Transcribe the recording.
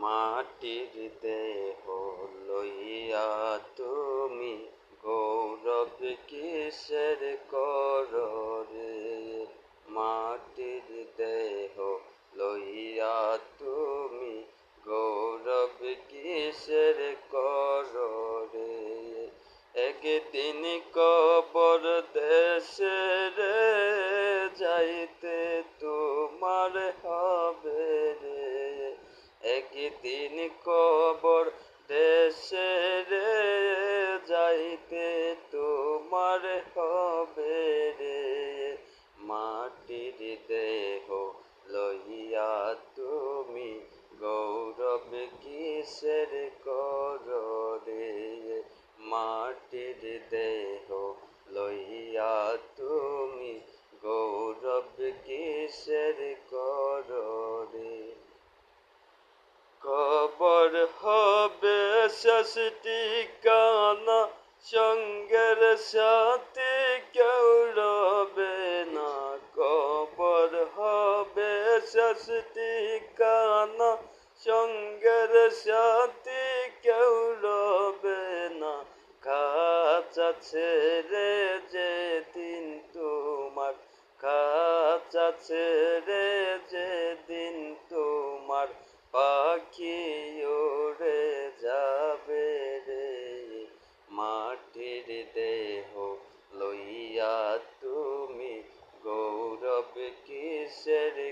মাটির দেহ লইয়া তুমি গৌরব কিসের কররে। মাটির দেহ লইয়া তুমি গৌরব কিসের কররে। একদিন কবর দেশে রে যাইতে তোমার হবে রে। একদিন কবর দেশে রে যাইতে তোমার হবে রে। মাটির দেহ লইয়া তুমি গৌরব কিসের কররে। মাটির দেহ লইয়া তুমি গৌরব কিসের কররে। কবর হবে শেষ ঠিকানা, সঙ্গের সাথে কেউ রবে না। কবর হবে শেষ ঠিকানা, সঙ্গের সাথে কেউ রবে না। খাঁচা ছেড়ে যেদিন তোমার, খাঁচা ছেড়ে যেদিন তোমার পাখি উড়ে যাবে রে। মাটির দেহ লইয়া তুমি গৌরব কিসের